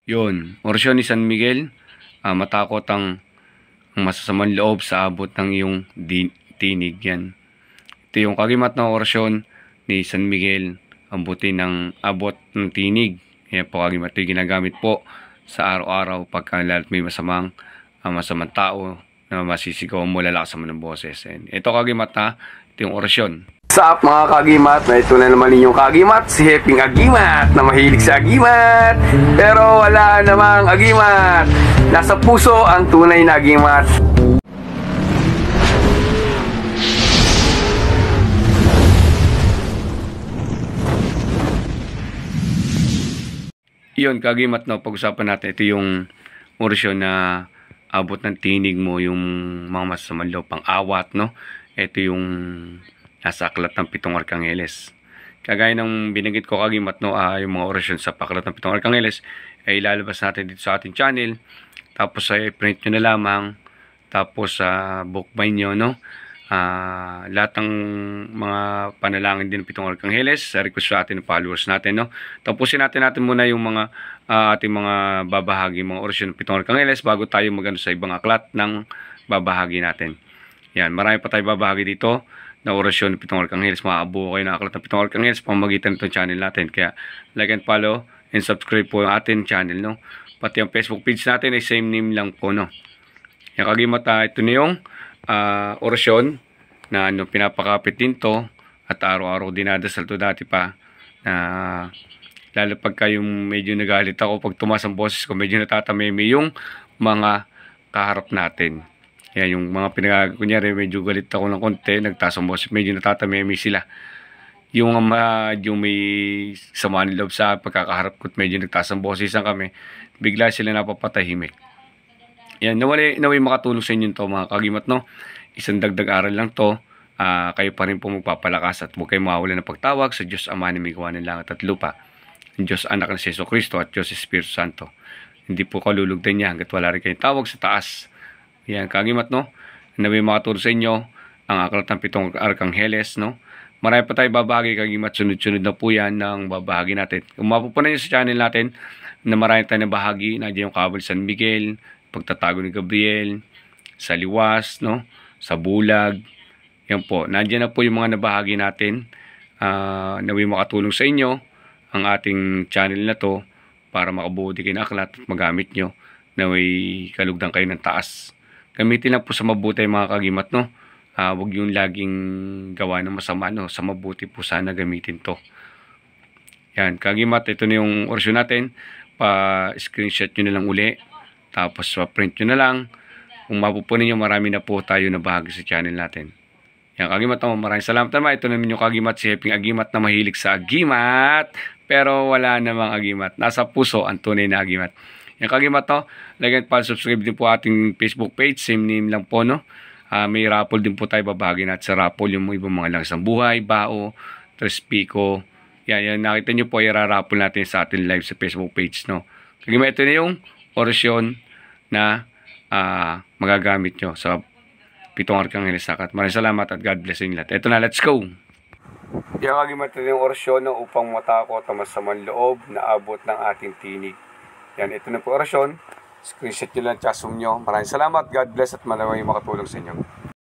Yun, orasyon ni San Miguel, matakot ang masasamang loob sa abot ng iyong tinig yan. Ito yung kagimat na orasyon ni San Miguel, ang buti ng abot ng tinig. Yan po kagimat, ito yung ginagamit po sa araw-araw pagka may masamang tao na masisigaw mo, lalakasan mo ng boses. And ito kagimat na, ito yung orasyon. What's up mga kagimat? Na ito na naman ninyong kagimat, si Heping Agimat na mahilig sa agimat pero wala namang agimat. Nasa puso ang tunay na agimat. Yun kagimat, no, pag-usapan natin ito yung orasyon na abot ng tinig mo, yung mga masasamang loob, pang-awat, no. Ito yung nasa aklat ng 7 Arkangheles. Kagaya ng binanggit ko kagimat, no, yung mga orasyon sa aklat ng 7 Arkangheles ay ilalabas natin dito sa ating channel. Tapos ay print nyo na lamang. Tapos sa bookbind nyo, no, lahat ng mga panalangin din ng 7 Arkangheles, request sa atin ng followers natin, no. Tapusin natin muna yung mga ating mga babahagi, mga orasyon ng 7 Arkangheles bago tayo magano sa ibang aklat ng babahagi natin. Yan, marami pa tayo babahagi dito na orasyon ng 7 Arkangheles. Maabuo kayo ng aklat ng 7 Arkangheles pamamagitan nitong channel natin. Kaya like and follow and subscribe po yung ating channel, no. Pati ang Facebook page natin ay same name lang po, no. Yung kagimat, ito na yung orasyon na pinapakapit din to at araw-araw dinadasal to dati pa, na lalo pagka yung medyo nagalit ako pag tumaas ang boses ko, medyo natatameme yung mga kaharap natin. Yan, yung mga kunyari medyo galit ako ng konti, nagtaas ang boses, medyo natatameme sila. Yung may sama ng loob sa pagkakaharap ko at medyo nagtaas ang boses kami, bigla sila napapatahimik. Yan, naway makatulong sa inyo to mga kagimat, no. Isang dagdag aral lang to. Kayo pa rin po magpapalakas at huwag kayo mawawala ng pagtawag sa Diyos Ama na may gawa ng langit at lupa, Diyos Anak na si Jesucristo at Diyos Espiritu Santo. Hindi po kalulugdan niya hanggat wala rin kayong tawag sa taas. Yan kagimat, no. Naway makatulong sa inyo ang aklat ng 7 Arkangheles, no. Marami pa tayo babahagi kagimat, sunod-sunod na po yan ng babahagi natin. Kung mapupunan nyo sa channel natin na marami tayo na bahagi, nandiyan yung kabal San Miguel, pagtatago ni Gabriel, sa liwas, no, sa bulag. Yan po, nandiyan na po yung mga nabahagi natin. Naway makatulong sa inyo ang ating channel na to para makabuo din kayo ng aklat at magamit nyo. Naway kalugdan kayo ng taas. Gamitin lang po sa mabuti mga kagimat, no. Huwag yung laging gawa ng masama, no. Sa mabuti po sana gamitin to. Yan, kagimat, ito na yung orasyon natin. Pa-screenshot nyo na lang uli. Tapos print nyo na lang. Kung mapupunin nyo, marami na po tayo na bahagi sa channel natin. Yan, kagimat, no. Maraming salamat naman. Ito naman yung kagimat, si Heping Agimat na mahilig sa agimat pero wala namang agimat. Nasa puso ang tunay na agimat. Yan, kagimat, no. Like and subscribe din po ating Facebook page. Same name lang po, no. May raffle din po tayo babahagi natin sa raffle. Yung ibang mga langsang buhay, bao, Trespico. Yan, nakita nyo po, i-raffle natin sa ating live sa Facebook page, no. Kagimat, ito na yung orasyon na magagamit nyo sa 7 Arkangheles. Maraming salamat at God bless you lahat. Ito na, let's go! Yung kagimat, ito yung orasyon na upang matakot ang masamang loob na abot ng ating tinig. Yan, ito na po orasyon. Screenshot nyo lang, tsasum nyo. Maraming salamat, God bless at maraming makatulong sa inyo.